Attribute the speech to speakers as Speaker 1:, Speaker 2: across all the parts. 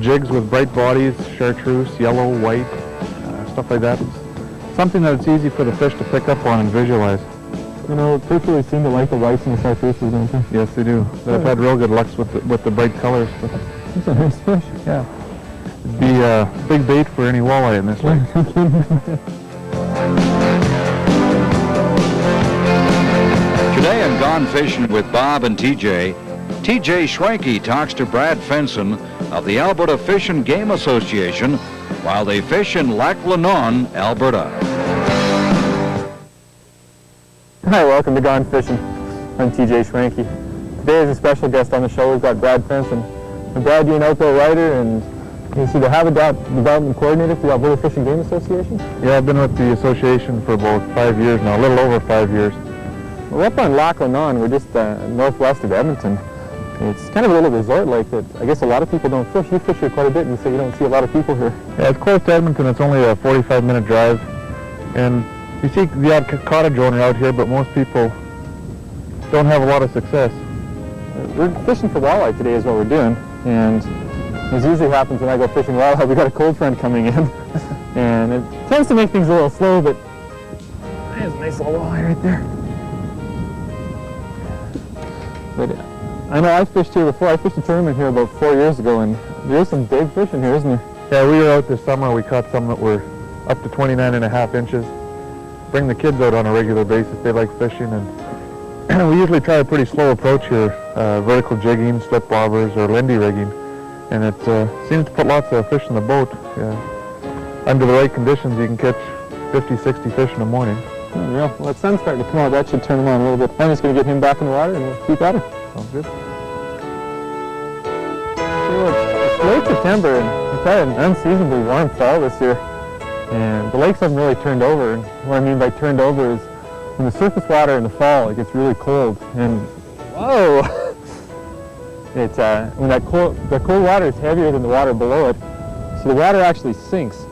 Speaker 1: Jigs with bright bodies, chartreuse, yellow, white, stuff like that. It's something that it's easy for the fish to pick up on and visualize.
Speaker 2: You know, fish really seem to like the whites and the chartreuses, don't they?
Speaker 1: Yes, they do. They've had real good lucks with the bright colors.
Speaker 2: That's a nice fish.
Speaker 1: Yeah. It'd be a big bait for any walleye in this lake.
Speaker 3: Today on Gone Fishing with Bob and TJ, TJ Schwenke talks to Brad Fenson of the Alberta Fish and Game Association while they fish in Lac La Nonne, Alberta.
Speaker 2: Hi, welcome to Gone Fishing. I'm TJ Schwenke. Today as a special guest on the show, we've got Brad Fenson. And Brad, you're an outdoor writer and you see the Habitat Development Coordinator for the Alberta Fish and Game Association?
Speaker 1: Yeah, I've been with the association for about 5 years now, a little over 5 years.
Speaker 2: We're up on Lac La Nonne. We're just northwest of Edmonton. It's kind of a little resort lake that I guess a lot of people don't fish. You fish here quite a bit and you say you don't see a lot of people here.
Speaker 1: Yeah, it's close to Edmonton. It's only a 45-minute drive. And you see the odd cottage owner out here, but most people don't have a lot of success.
Speaker 2: We're fishing for walleye today is what we're doing. And as usually happens when I go fishing walleye, we got a cold front coming in. And it tends to make things a little slow, but there's a nice little walleye right there. But I know I fished here before. I fished a tournament here about 4 years ago, and there's some big fish in here, isn't there?
Speaker 1: Yeah, we were out this summer. We caught some that were up to 29.5 inches. Bring the kids out on a regular basis. They like fishing, and we usually try a pretty slow approach here, vertical jigging, slip bobbers, or lindy rigging, and it seems to put lots of fish in the boat. Under the right conditions, you can catch 50, 60 fish in the morning.
Speaker 2: Yeah, well, the sun's starting to come out. That should turn him on a little bit. I'm just going to get him back in the water and we'll keep at it.
Speaker 1: Sounds good.
Speaker 2: It's late September and we've had an unseasonably warm fall this year. And the lakes haven't really turned over. And what I mean by turned over is when the surface water in the fall, it gets really cold. And whoa! It's when the cold water is heavier than the water below it, so the water actually sinks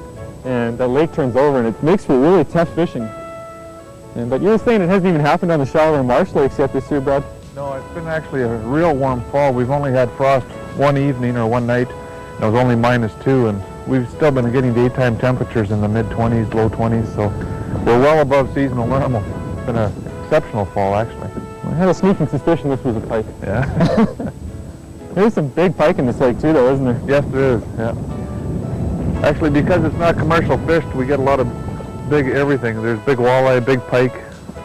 Speaker 2: and the lake turns over and it makes for really tough fishing. But you were saying it hasn't even happened on the shallower marsh lakes yet this year, Brad?
Speaker 1: No, it's been actually a real warm fall. We've only had frost one evening or one night. It was only -2, and we've still been getting daytime temperatures in the mid-20s, low 20s, so we're well above seasonal normal. It's been an exceptional fall, actually.
Speaker 2: I had a sneaking suspicion this was a pike.
Speaker 1: Yeah.
Speaker 2: There's some big pike in this lake too, though, isn't there?
Speaker 1: Yes, there is, yeah. Actually, because it's not commercial fished, we get a lot of big everything. There's big walleye, big pike,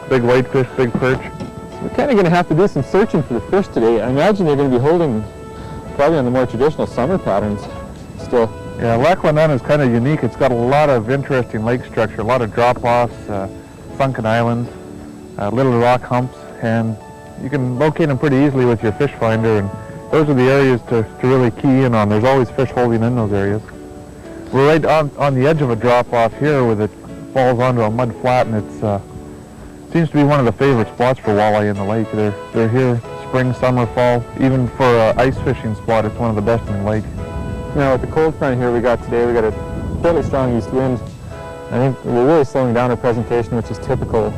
Speaker 1: big whitefish, big perch.
Speaker 2: So we're kind of going to have to do some searching for the fish today. I imagine they're going to be holding probably on the more traditional summer patterns still.
Speaker 1: Yeah, Lac La Nonne is kind of unique. It's got a lot of interesting lake structure, a lot of drop-offs, sunken islands, little rock humps, and you can locate them pretty easily with your fish finder, and those are the areas to really key in on. There's always fish holding in those areas. We're right on the edge of a drop-off here where it falls onto a mud flat, and it seems to be one of the favorite spots for walleye in the lake. They're here spring, summer, fall. Even for an ice fishing spot, it's one of the best in the lake.
Speaker 2: Now with the cold front here we got today, we got a fairly strong east wind. I think we're really slowing down our presentation, which is typical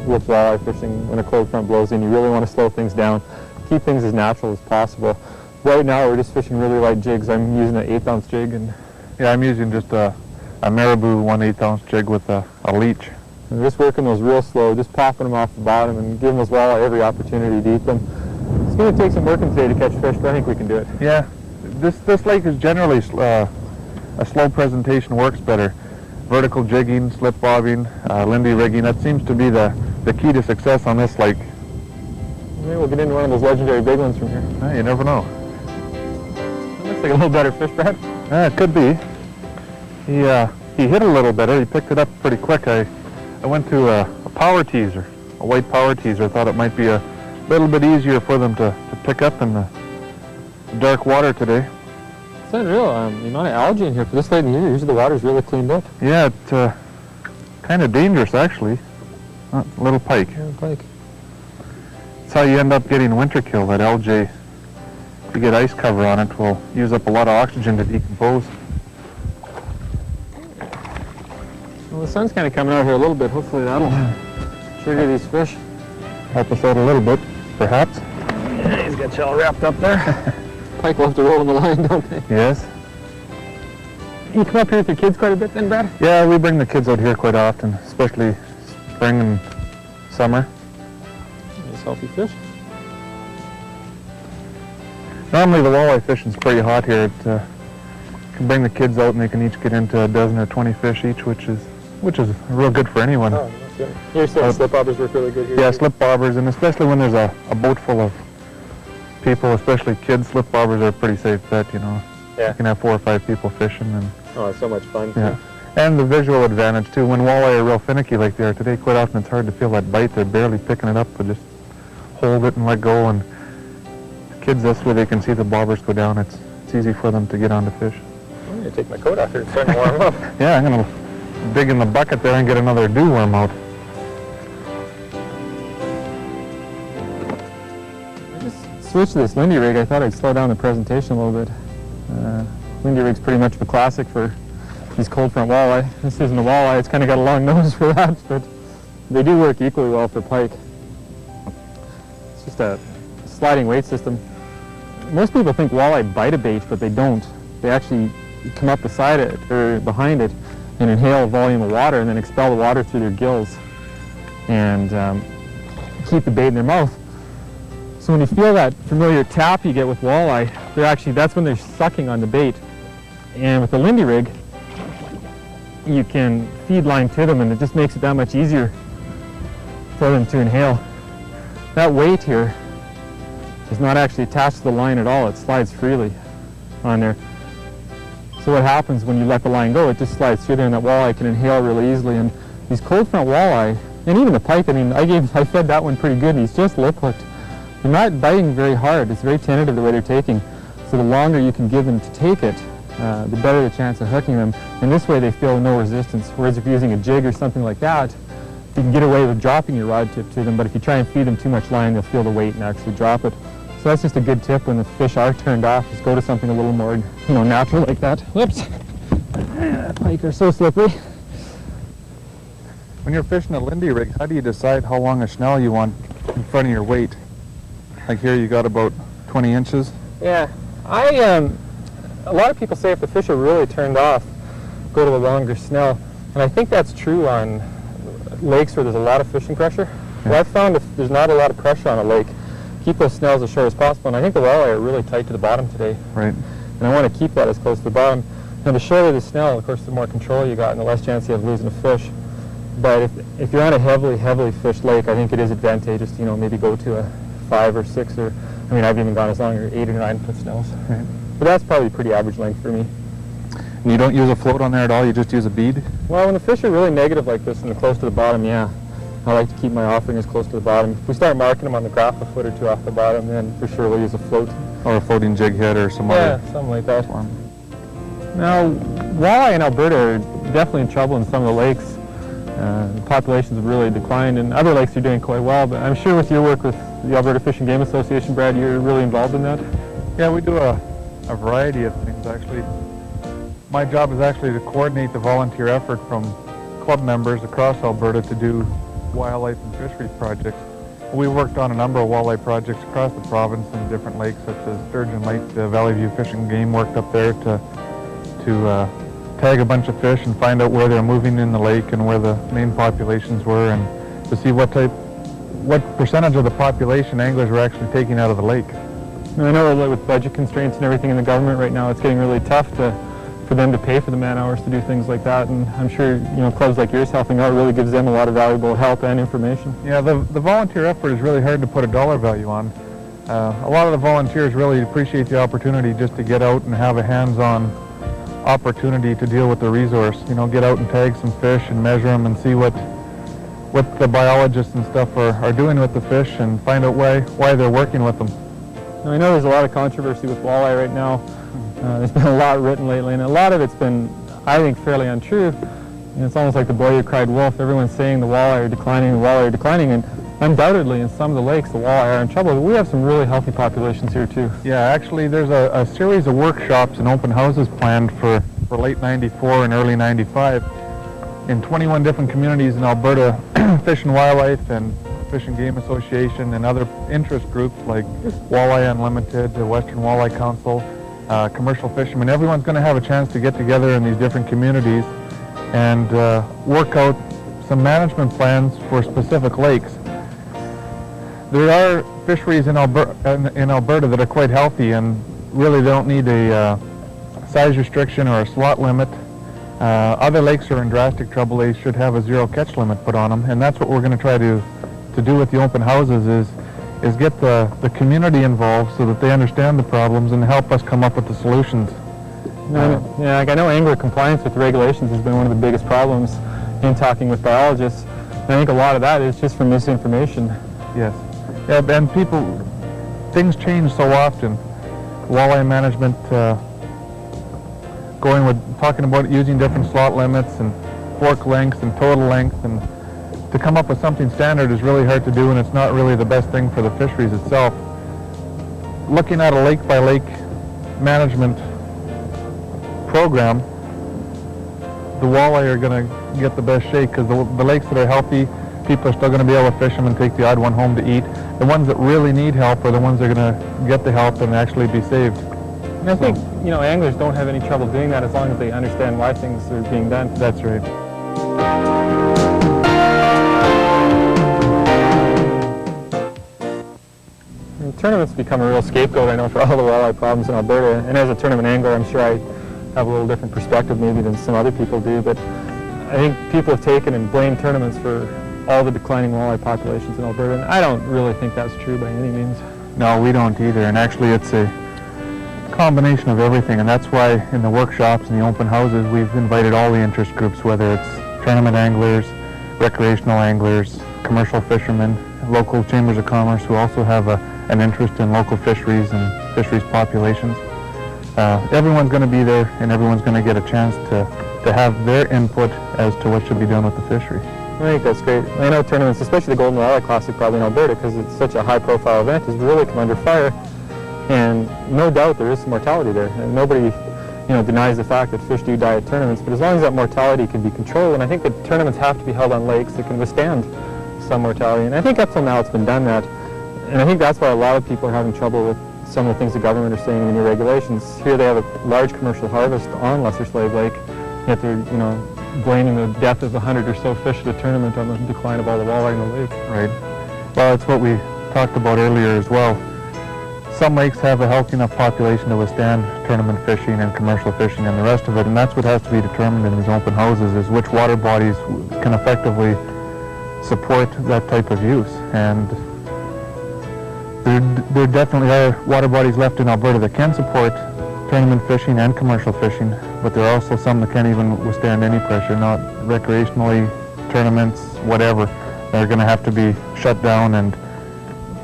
Speaker 2: with walleye fishing. When a cold front blows in, you really want to slow things down, keep things as natural as possible. Right now we're just fishing really light jigs. I'm using an 1/8 ounce jig, and
Speaker 1: yeah, I'm using just a marabou 1/8 ounce jig with a leech.
Speaker 2: And just working those real slow, just popping them off the bottom and giving those walleye every opportunity to eat them. It's going to take some working today to catch fish, but I think we can do it.
Speaker 1: Yeah, this lake is generally a slow presentation works better. vertical jigging, slip bobbing, lindy rigging. That seems to be the key to success on this lake.
Speaker 2: Maybe we'll get into one of those legendary big ones from here.
Speaker 1: You never know.
Speaker 2: It looks like a little better fish, Brad.
Speaker 1: It could be. He hit a little better. He picked it up pretty quick. I went to a power teaser, a white power teaser. I thought it might be a little bit easier for them to pick up in the dark water today.
Speaker 2: It's unreal, the amount of algae in here for this late in the year. Usually the water's really cleaned up.
Speaker 1: Yeah, it's kind of dangerous actually. Little pike.
Speaker 2: Yeah, pike.
Speaker 1: That's how you end up getting winter kill. That algae, if you get ice cover on it, will use up a lot of oxygen to decompose.
Speaker 2: Well, the sun's kind of coming out here a little bit. Hopefully that'll trigger these fish.
Speaker 1: Help us out a little bit, perhaps.
Speaker 2: Yeah, he's got you all wrapped up there. Pike will have to roll in the line, don't they?
Speaker 1: Yes.
Speaker 2: You come up here with your kids quite a bit then, Brad?
Speaker 1: Yeah, we bring the kids out here quite often, especially spring and summer.
Speaker 2: Nice healthy fish.
Speaker 1: Normally the walleye fishing's pretty hot here. It can bring the kids out and they can each get into a dozen or 20 fish each, which is real good for anyone.
Speaker 2: Oh, that's good. You're saying slip bobbers work really good here?
Speaker 1: Yeah, slip bobbers, and especially when there's a boat full of people, especially kids, slip bobbers are a pretty safe bet, you know.
Speaker 2: Yeah.
Speaker 1: You can have 4 or 5 people fishing. And
Speaker 2: oh, it's so much fun.
Speaker 1: yeah. And the visual advantage too. When walleye are real finicky like they are today, quite often it's hard to feel that bite. They're barely picking it up, but just hold it and let go. And the kids, that's where they can see the bobbers go down. It's easy for them to get onto fish.
Speaker 2: I'm going to take my coat off here. It's starting to warm up.
Speaker 1: Yeah, I'm going to dig in the bucket there and get another dew worm out.
Speaker 2: I just switched to this Lindy rig. I thought I'd slow down the presentation a little bit. Lindy rig's pretty much of a classic for these cold front walleye. This isn't a walleye, it's kind of got a long nose for that, but they do work equally well for pike. It's just a sliding weight system. Most people think walleye bite a bait, but they don't. They actually come up beside it, or behind it, and inhale a volume of water and then expel the water through their gills and keep the bait in their mouth. So when you feel that familiar tap you get with walleye, that's when they're sucking on the bait. And with the Lindy rig, you can feed line to them, and it just makes it that much easier for them to inhale. That weight here is not actually attached to the line at all. It slides freely on there. So what happens when you let the line go, it just slides through there, and that walleye can inhale really easily. And these cold front walleye, and even the pike, I mean, I fed that one pretty good. He's just lip hooked. They're not biting very hard. It's very tentative the way they're taking. So the longer you can give them to take it, the better the chance of hooking them. And this way they feel no resistance. Whereas if you're using a jig or something like that, you can get away with dropping your rod tip to them, but if you try and feed them too much line, they'll feel the weight and actually drop it. So that's just a good tip when the fish are turned off, is go to something a little more, natural like that. Whoops. Pike are so slippery.
Speaker 1: When you're fishing a Lindy rig, how do you decide how long a schnell you want in front of your weight? Like here you got about 20 inches.
Speaker 2: Yeah, a lot of people say if the fish are really turned off, go to a longer snell. And I think that's true on lakes where there's a lot of fishing pressure.
Speaker 1: Yeah.
Speaker 2: Well, I've found if there's not a lot of pressure on a lake, keep those snells as short as possible. And I think the walleye are really tight to the bottom today.
Speaker 1: Right.
Speaker 2: And I want to keep that as close to the bottom. And the shorter the snell, of course, the more control you got and the less chance you have of losing a fish. But if you're on a heavily fished lake, I think it is advantageous to, maybe go to a 5 or 6 or, I've even gone as long as 8 or 9 foot snells.
Speaker 1: Right.
Speaker 2: But that's probably pretty average length for me.
Speaker 1: And you don't use a float on there at all, you just use a bead?
Speaker 2: Well, when the fish are really negative like this and they're close to the bottom, yeah. I like to keep my offering as close to the bottom. If we start marking them on the graph a foot or two off the bottom, then for sure we'll use a float.
Speaker 1: Or a floating jig head or some other
Speaker 2: something like that.
Speaker 1: form.
Speaker 2: Now, walleye in Alberta are definitely in trouble in some of the lakes. The populations have really declined, and other lakes are doing quite well, but I'm sure with your work with the Alberta Fish and Game Association, Brad, you're really involved in that?
Speaker 1: Yeah, we do a variety of things, actually. My job is actually to coordinate the volunteer effort from club members across Alberta to do wildlife and fisheries projects. We worked on a number of walleye projects across the province in different lakes, such as Sturgeon Lake. The Valley View Fish and Game worked up there to tag a bunch of fish and find out where they're moving in the lake and where the main populations were, and to see what percentage of the population anglers were actually taking out of the lake.
Speaker 2: I know with budget constraints and everything in the government right now, it's getting really tough for for them to pay for the man hours to do things like that. And I'm sure, clubs like yours helping out really gives them a lot of valuable help and information.
Speaker 1: Yeah, the volunteer effort is really hard to put a dollar value on. A lot of the volunteers really appreciate the opportunity just to get out and have a hands-on opportunity to deal with the resource. Get out and tag some fish and measure them and see what the biologists and stuff are doing with the fish and find out why they're working with them.
Speaker 2: Now, I know there's a lot of controversy with walleye right now. There's been a lot written lately, and a lot of it's been, I think, fairly untrue. It's almost like the boy who cried wolf. Everyone's saying the walleye are declining, and undoubtedly in some of the lakes the walleye are in trouble. But we have some really healthy populations here too.
Speaker 1: Yeah, actually there's a series of workshops and open houses planned for late 94 and early 95 in 21 different communities in Alberta. Fish and Wildlife and Fish and Game Association and other interest groups like Walleye Unlimited, the Western Walleye Council, commercial fishermen. Everyone's going to have a chance to get together in these different communities and work out some management plans for specific lakes. There are fisheries in Alberta that are quite healthy and really don't need a size restriction or a slot limit. Other lakes are in drastic trouble. They should have a zero catch limit put on them, and that's what we're going to try to do with the open houses is get the community involved so that they understand the problems and help us come up with the solutions.
Speaker 2: I know angler compliance with the regulations has been one of the biggest problems in talking with biologists. And I think a lot of that is just from misinformation.
Speaker 1: Yes. Yeah, and things change so often. Walleye management talking about using different slot limits and fork lengths and total length, and to come up with something standard is really hard to do, and it's not really the best thing for the fisheries itself. Looking at a lake-by-lake management program, the walleye are going to get the best shake because the lakes that are healthy, people are still going to be able to fish them and take the odd one home to eat. The ones that really need help are the ones that are going to get the help and actually be saved.
Speaker 2: And I think, anglers don't have any trouble doing that as long as they understand why things are being done.
Speaker 1: That's right.
Speaker 2: Tournaments become a real scapegoat, I know, for all the walleye problems in Alberta. And as a tournament angler, I'm sure I have a little different perspective maybe than some other people do. But I think people have taken and blamed tournaments for all the declining walleye populations in Alberta. And I don't really think that's true by any means.
Speaker 1: No, we don't either. And actually, it's a combination of everything. And that's why in the workshops and the open houses, we've invited all the interest groups, whether it's tournament anglers, recreational anglers, commercial fishermen, local chambers of commerce who also have an interest in local fisheries and fisheries populations. Everyone's going to be there, and everyone's going to get a chance to have their input as to what should be done with the fishery.
Speaker 2: I think that's great. I know tournaments, especially the Golden Walleye Classic probably in Alberta, because it's such a high-profile event, has really come under fire. And no doubt there is some mortality there. And nobody denies the fact that fish do die at tournaments, but as long as that mortality can be controlled, and I think that tournaments have to be held on lakes that can withstand some mortality. And I think up till now it's been done that. And I think that's why a lot of people are having trouble with some of the things the government are saying in the new regulations. Here they have a large commercial harvest on Lesser Slave Lake, yet they're, blaming the death of 100 or so fish at a tournament on the decline of all the walleye in the lake.
Speaker 1: Right. Well, it's what we talked about earlier as well. Some lakes have a healthy enough population to withstand tournament fishing and commercial fishing and the rest of it, and that's what has to be determined in these open houses, is which water bodies can effectively support that type of use. And there definitely are water bodies left in Alberta that can support tournament fishing and commercial fishing, but there are also some that can't even withstand any pressure, not recreationally, tournaments, whatever. They're going to have to be shut down, and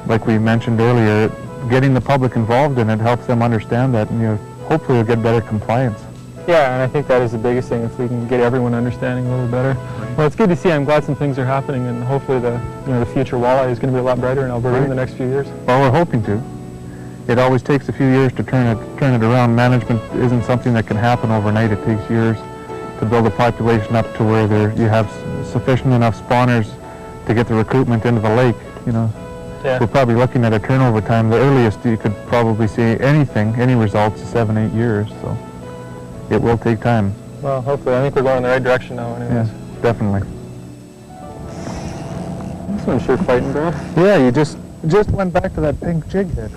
Speaker 1: like we mentioned earlier, getting the public involved in it helps them understand that, and hopefully we'll get better compliance.
Speaker 2: Yeah, and I think that is the biggest thing, if we can get everyone understanding a little better. Well, it's good to see. I'm glad some things are happening, and hopefully the future walleye is going to be a lot brighter in Alberta in the next few years.
Speaker 1: Well, we're hoping to. It always takes a few years to turn it around. Management isn't something that can happen overnight. It takes years to build a population up to where you have sufficient enough spawners to get the recruitment into the lake.
Speaker 2: Yeah.
Speaker 1: We're probably looking at a turnover time. The earliest you could probably see any results, is 7-8 years. So it will take time.
Speaker 2: Well, hopefully. I think we're going in the right direction now anyways.
Speaker 1: Yeah, definitely.
Speaker 2: This one's sure fighting, bro.
Speaker 1: Yeah, you just went back to that pink jig head.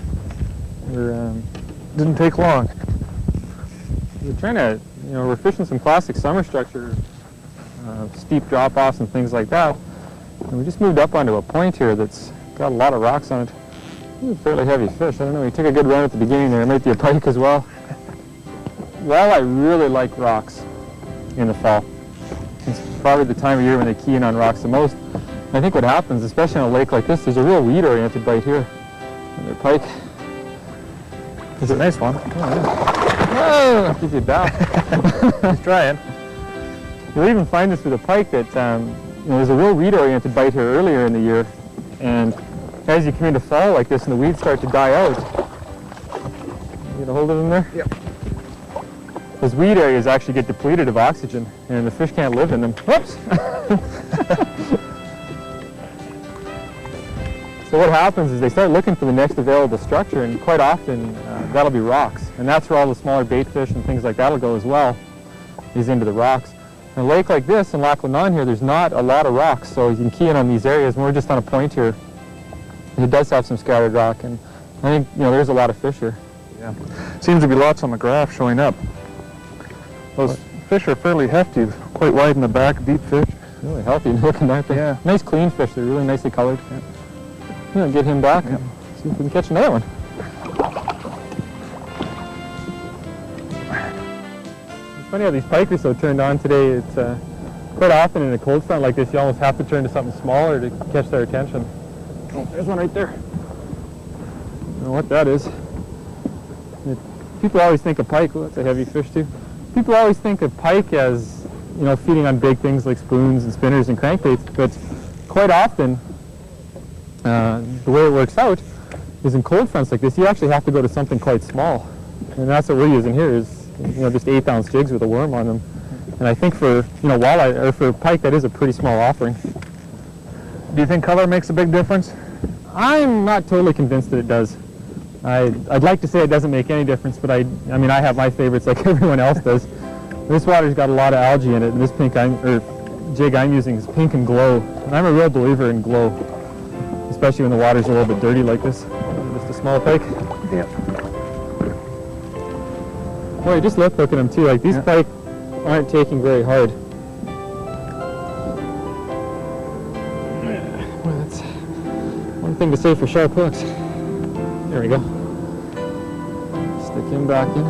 Speaker 1: Didn't take long.
Speaker 2: we're trying to, we're fishing some classic summer structure, steep drop-offs and things like that. And we just moved up onto a point here that's got a lot of rocks on it. It's a fairly heavy fish. I don't know, he took a good run at the beginning there. It might be a pike as well. Walleye really like rocks in the fall. It's probably the time of year when they key in on rocks the most. And I think what happens, especially on a lake like this, there's a real weed-oriented bite here. Another pike.
Speaker 1: It's a nice one.
Speaker 2: Oh, yeah. I'll give you a bow.
Speaker 1: He's trying.
Speaker 2: You'll even find this with a pike that, there's a real weed-oriented bite here earlier in the year. And as you come into fall like this and the weeds start to die out, you get a hold of them there?
Speaker 1: Yep.
Speaker 2: Those weed areas actually get depleted of oxygen and the fish can't live in them. Whoops! So what happens is they start looking for the next available structure, and quite often that'll be rocks. And that's where all the smaller bait fish and things like that will go as well, is into the rocks. In a lake like this in Lac La Nonne here, there's not a lot of rocks, so you can key in on these areas. And we're just on a point here. It does have some scattered rock, and I think there's a lot of fish here.
Speaker 1: Yeah. Seems to be lots on the graph showing up. Those fish are fairly hefty, quite wide in the back, deep fish.
Speaker 2: Really healthy looking, aren't they?
Speaker 1: Yeah.
Speaker 2: Nice clean fish. They're really nicely colored. Yeah. Get him back and see if we can catch another one. It's funny how these pike are so turned on today. It's quite often in a cold front like this, you almost have to turn to something smaller to catch their attention. Oh, there's one right there. I don't know what that is. People always think of pike, well, that's a heavy fish too. People always think of pike as, feeding on big things like spoons and spinners and crankbaits, but quite often, the way it works out is in cold fronts like this, you actually have to go to something quite small. And that's what we're using here is, just 1/8-ounce jigs with a worm on them. And I think for, walleye, or for pike, that is a pretty small offering.
Speaker 1: Do you think color makes a big difference?
Speaker 2: I'm not totally convinced that it does. I'd like to say it doesn't make any difference, but I have my favorites like everyone else does. This water's got a lot of algae in it, and this jig I'm using is pink and glow. And I'm a real believer in glow, especially when the water's a little bit dirty like this. Just a small pike.
Speaker 1: Yeah.
Speaker 2: Boy, I just love hooking them too. Like these pike aren't taking very hard. Well, that's one thing to say for sharp hooks. There we go. Stick him back in.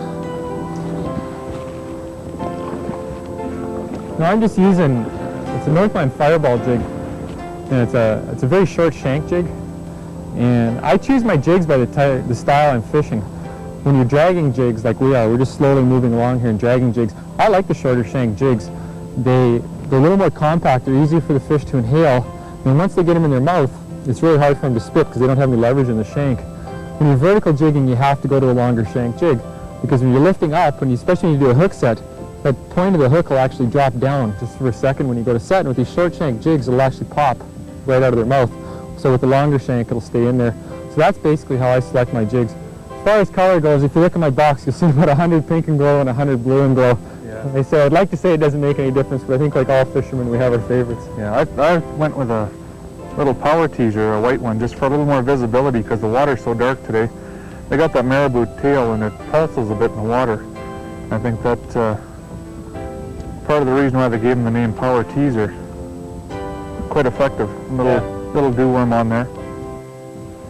Speaker 2: Now I'm just using, it's a Northline Fireball jig, and it's a very short shank jig. And I choose my jigs by the style I'm fishing. When you're dragging jigs like we are, we're just slowly moving along here and dragging jigs. I like the shorter shank jigs. They're a little more compact, they're easier for the fish to inhale. And once they get them in their mouth, it's really hard for them to spit because they don't have any leverage in the shank. When you're vertical jigging, you have to go to a longer shank jig because when you're lifting up, especially when you do a hook set, that point of the hook will actually drop down just for a second when you go to set. And with these short shank jigs, it'll actually pop right out of their mouth. So with the longer shank, it'll stay in there. So that's basically how I select my jigs. As far as color goes, if you look at my box, you'll see about 100 pink and glow and 100 blue and glow.
Speaker 1: Yeah.
Speaker 2: And they say, I'd like to say it doesn't make any difference, but I think like all fishermen, we have our favorites.
Speaker 1: Yeah, I went with a little power teaser, a white one, just for a little more visibility because the water's so dark today. They got that marabou tail and it pulses a bit in the water. I think that's part of the reason why they gave him the name Power Teaser. Quite effective. Little dew worm on there.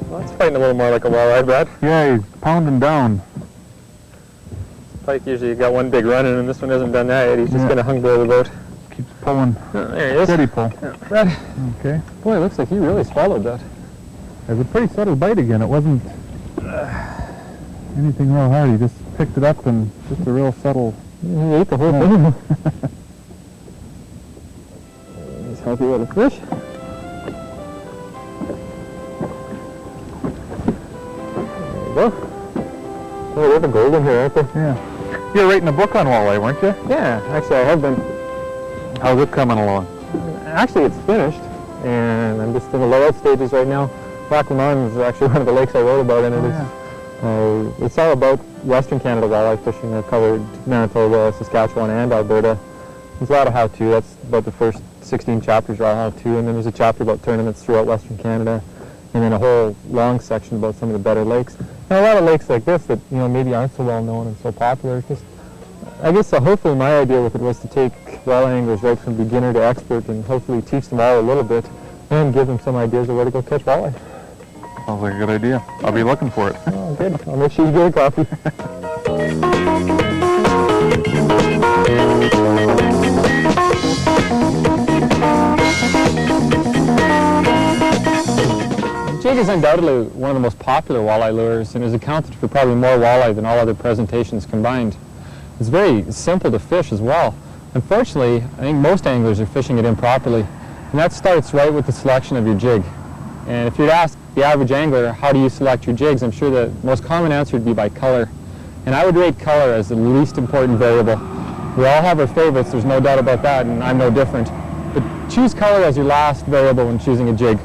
Speaker 2: Well, that's fighting a little more like a walleye, Brad.
Speaker 1: Yeah, he's pounding down.
Speaker 2: Pike usually got one big run in, and this one hasn't done that yet. He's just going to hung below the boat.
Speaker 1: Keeps pulling.
Speaker 2: Oh, there he is.
Speaker 1: Steady pull.
Speaker 2: Yeah, Brad.
Speaker 1: Okay.
Speaker 2: Boy, it looks like he really swallowed that.
Speaker 1: It was a pretty subtle bite again. It wasn't anything real hard. He just picked it up and just a real subtle.
Speaker 2: He ate the whole thing. He's a healthy little fish. There you go. Oh, there's a golden here, aren't there?
Speaker 1: Yeah. You were writing a book on walleye, weren't you?
Speaker 2: Yeah, actually I have been.
Speaker 1: How's it coming along?
Speaker 2: Actually, it's finished, and I'm just in the layout stages right now. Lac La Nonne is actually one of the lakes I wrote about, and it's all about Western Canada walleye fishing. I've covered Manitoba, Saskatchewan, and Alberta. There's a lot of how-to. That's about the first 16 chapters are all how-to, and then there's a chapter about tournaments throughout Western Canada, and then a whole long section about some of the better lakes. And a lot of lakes like this that maybe aren't so well known and so popular. Just I guess hopefully my idea with it was to take walleye anglers right from beginner to expert and hopefully teach them all a little bit and give them some ideas of where to go catch walleye.
Speaker 1: Sounds like a good idea. I'll be looking for it.
Speaker 2: Oh, good. I'll make sure you get a copy. Jig is undoubtedly one of the most popular walleye lures and has accounted for probably more walleye than all other presentations combined. It's very simple to fish as well. Unfortunately, I think most anglers are fishing it improperly, and that starts right with the selection of your jig. And if you'd ask the average angler, how do you select your jigs, I'm sure the most common answer would be by color. And I would rate color as the least important variable. We all have our favorites, there's no doubt about that, and I'm no different. But choose color as your last variable when choosing a jig.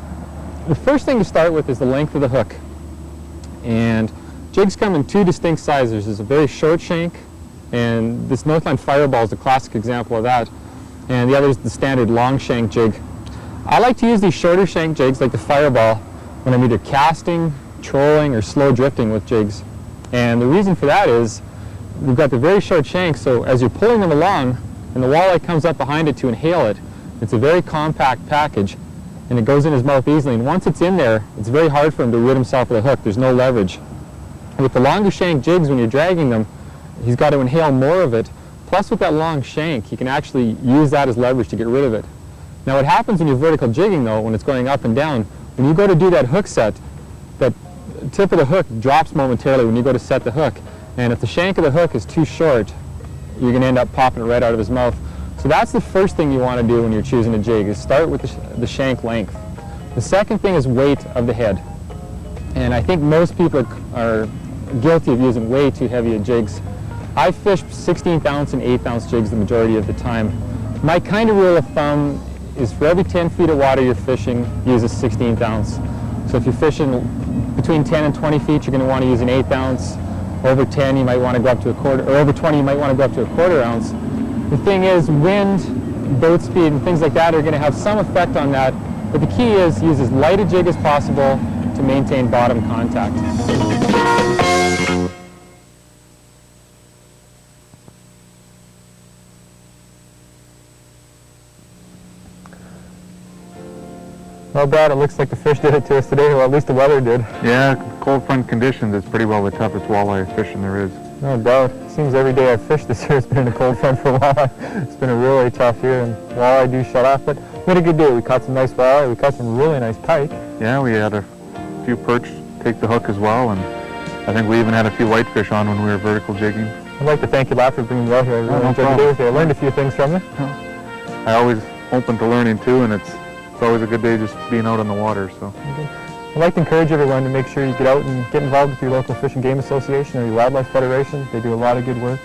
Speaker 2: The first thing to start with is the length of the hook. And jigs come in two distinct sizes. There's a very short shank, and this Northland Fireball is a classic example of that. And the other is the standard long shank jig. I like to use these shorter shank jigs like the Fireball when I'm either casting, trolling, or slow drifting with jigs. And the reason for that is we've got the very short shank, so as you're pulling them along and the walleye comes up behind it to inhale it, it's a very compact package and it goes in his mouth easily. And once it's in there, it's very hard for him to rid himself of the hook. There's no leverage. With the longer shank jigs, when you're dragging them, he's got to inhale more of it. Plus with that long shank, he can actually use that as leverage to get rid of it. Now what happens when you're vertical jigging though, when it's going up and down, when you go to do that hook set, that tip of the hook drops momentarily when you go to set the hook. And if the shank of the hook is too short, you're going to end up popping it right out of his mouth. So that's the first thing you want to do when you're choosing a jig, is start with the shank length. The second thing is weight of the head. And I think most people are guilty of using way too heavy jigs. I fish 16th ounce and 8th ounce jigs the majority of the time. My kind of rule of thumb is for every 10 feet of water you're fishing, use a 16th ounce. So if you're fishing between 10 and 20 feet, you're going to want to use an 8th ounce. Over 10, you might want to go up to a quarter, or over 20, you might want to go up to a quarter ounce. The thing is, wind, boat speed, and things like that are going to have some effect on that, but the key is use as light a jig as possible to maintain bottom contact. Well, Brad, it looks like the fish did it to us today, or at least the weather did.
Speaker 1: Yeah, cold front conditions, it's pretty well the toughest walleye fishing there is.
Speaker 2: No doubt. It seems every day I've fished this year has been in a cold front for walleye. It's been a really tough year, and walleye do shut off, but we had a good day. We caught some nice walleye, we caught some really nice pike.
Speaker 1: Yeah, we had a few perch take the hook as well, and I think we even had a few whitefish on when we were vertical jigging.
Speaker 2: I'd like to thank you a lot for bringing me out here. I really enjoyed the day with you. I learned a few things from you.
Speaker 1: I always open to learning too, and it's always a good day just being out on the water. So.
Speaker 2: Okay. I'd like to encourage everyone to make sure you get out and get involved with your local Fish and Game Association or your Wildlife Federation. They do a lot of good work.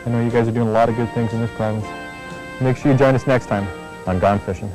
Speaker 2: I know you guys are doing a lot of good things in this province. Make sure you join us next time on Gone Fishing.